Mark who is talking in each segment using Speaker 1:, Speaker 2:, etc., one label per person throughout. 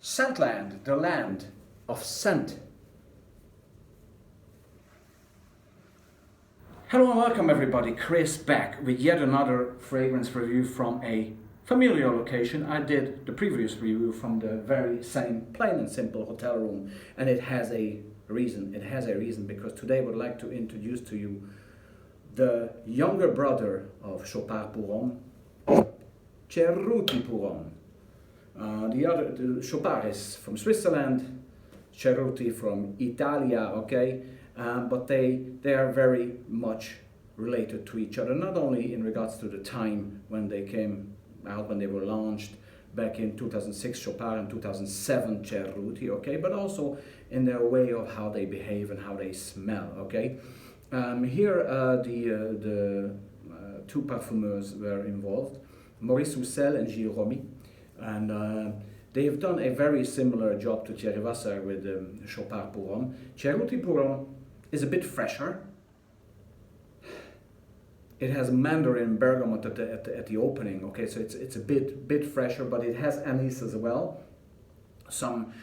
Speaker 1: Scentland, the land of scent. Hello and welcome everybody, Chris back with yet another fragrance review from a familiar location. I did the previous review from the very same plain and simple hotel room, and it has a reason. It has a reason because today I would like to introduce to you the younger brother of Chopard Pour Homme, Cerruti Pour Homme. The Chopard is from Switzerland, Cerruti from Italia, okay? But they are very much related to each other, not only in regards to the time when they came out, when they were launched back in 2006 Chopard and 2007 Cerruti, okay? But also in their way of how they behave and how they smell, okay? Here the two parfumeurs were involved, Maurice Roussel and Gilles Romy. And they have done a very similar job to Thierry Wasser with Chopard Pour Homme. Cerruti Pour Homme is a bit fresher. It has mandarin bergamot at the opening, okay, so it's a bit fresher, but it has anise as well. Some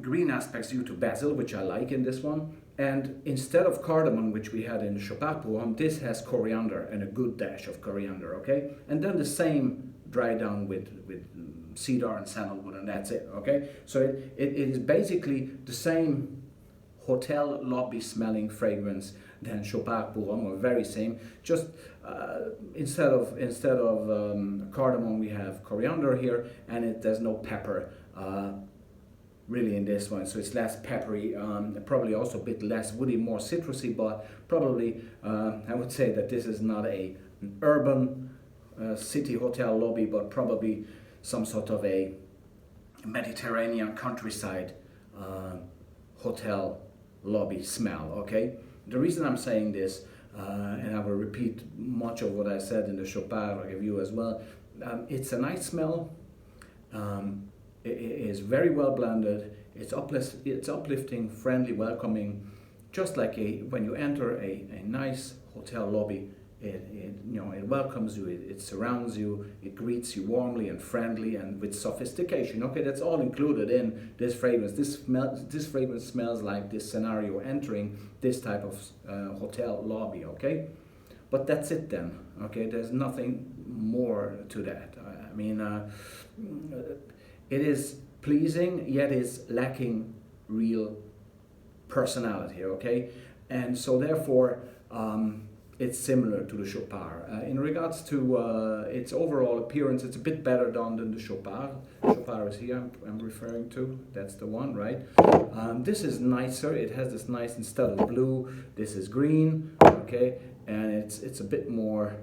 Speaker 1: green aspects due to basil, which I like in this one. And instead of cardamom, which we had in Chopard Pour Homme, this has coriander and a good dash of coriander, okay? And then the same dry down with cedar and sandalwood, and that's it, okay? So it is basically the same hotel lobby smelling fragrance than Chopard Pour Homme, or very same. Just instead of cardamom, we have coriander here, and there's no pepper really in this one, so it's less peppery, probably also a bit less woody, more citrusy, but probably I would say that this is not an urban city hotel lobby, but probably some sort of a Mediterranean countryside hotel lobby smell, okay? The reason I'm saying this, and I will repeat much of what I said in the Chopard review as well, it's a nice smell, it is very well blended, it's uplifting, friendly, welcoming, just like when you enter a nice hotel lobby. It welcomes you, it surrounds you, it greets you warmly and friendly and with sophistication. Okay, that's all included in this fragrance. This fragrance smells like this scenario entering this type of hotel lobby. Okay, but that's it then. Okay, there's nothing more to that. I mean, it is pleasing yet is lacking real personality. Okay, and so therefore. It's similar to the Chopard. In regards to its overall appearance, it's a bit better done than the Chopard. Chopard is here, I'm referring to. That's the one, right? This is nicer. It has this nice, instead of blue, this is green, okay? And it's a bit more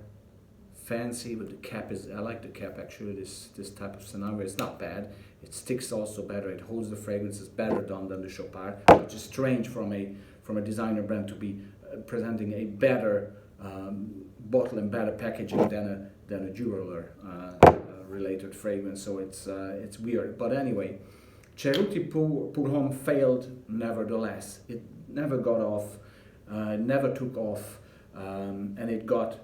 Speaker 1: fancy with the cap. I like the cap actually, this type of scenario. It's not bad. It sticks also better. It holds the fragrance. It's better done than the Chopard, which is strange from a designer brand to be presenting a better bottle and better packaging than a jeweler related fragrance. So it's weird. But anyway, Cerruti Pour Homme failed nevertheless. It never got off, never took off, and it got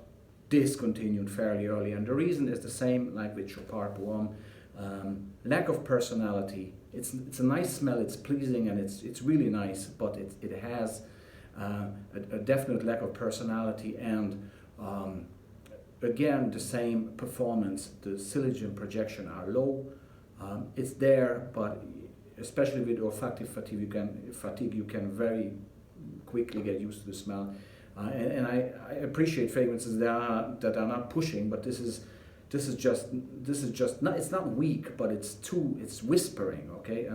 Speaker 1: discontinued fairly early. And the reason is the same like with Chopard Pour Homme. Lack of personality. It's a nice smell. It's pleasing and it's really nice, but it has a definite lack of personality, and again the same performance. The sillage and projection are low. It's there, but especially with olfactive fatigue you can very quickly get used to the smell. And I appreciate fragrances that are not pushing, but this is just not, it's not weak, but it's whispering, okay?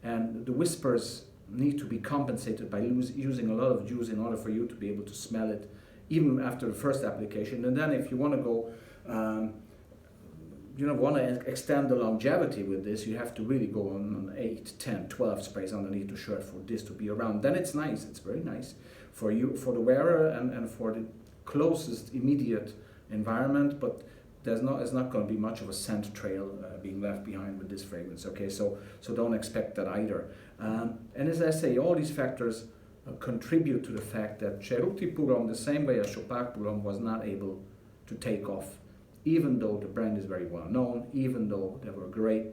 Speaker 1: And the whispers need to be compensated by using a lot of juice in order for you to be able to smell it even after the first application. And then if you want to go want to extend the longevity with this, you have to really go on 8, 10, 12 sprays underneath the shirt for this to be around. Then it's nice, it's very nice for you, for the wearer, and for the closest immediate environment, but it's not going to be much of a scent trail being left behind with this fragrance, okay? So don't expect that either. And as I say, all these factors contribute to the fact that Cerruti Pour Homme, the same way as Chopard Pour Homme, was not able to take off even though the brand is very well known, even though there were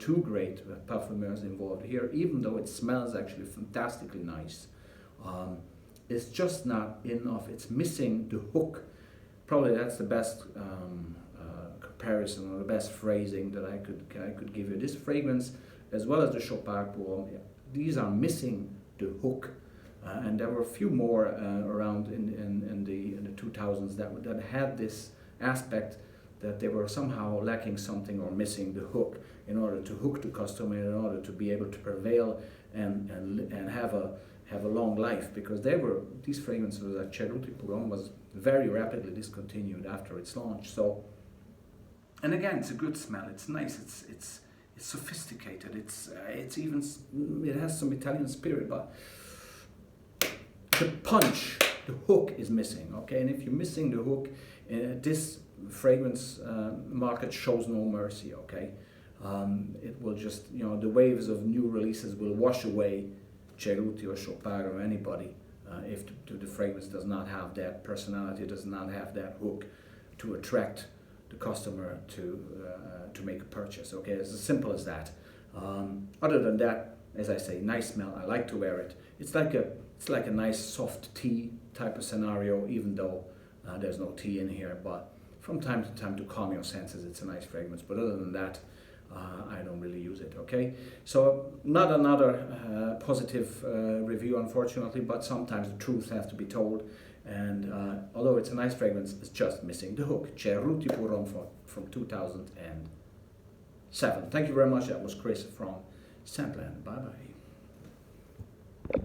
Speaker 1: two great parfumeurs involved here, even though it smells actually fantastically nice, it's just not enough. It's missing the hook. Probably that's the best comparison, or the best phrasing that I could give you. This fragrance, as well as the Chopard Pour Homme, these are missing the hook. And there were a few more around in the 2000s that had this aspect, that they were somehow lacking something or missing the hook in order to hook the customer, in order to be able to prevail and have a long life, because these fragrances that Cerruti Pour Homme was very rapidly discontinued after its launch. So, and again, it's a good smell. It's nice. It's sophisticated. It has some Italian spirit, but the punch, the hook is missing. Okay, and if you're missing the hook, this fragrance market shows no mercy. Okay, it will just, the waves of new releases will wash away Cerruti or Chopard or anybody if the fragrance does not have that personality, does not have that hook to attract the customer to make a purchase. Okay, it's as simple as that. Other than that, as I say, nice smell. I like to wear it. It's like a nice soft tea type of scenario, even though there's no tea in here. But from time to time, to calm your senses, it's a nice fragrance. But other than that, I don't really use it. Okay, so not another positive review, unfortunately. But sometimes the truth has to be told. And although it's a nice fragrance, it's just missing the hook. Cerruti Pour Homme from 2007. Thank you very much. That was Chris from Sampland. Bye bye.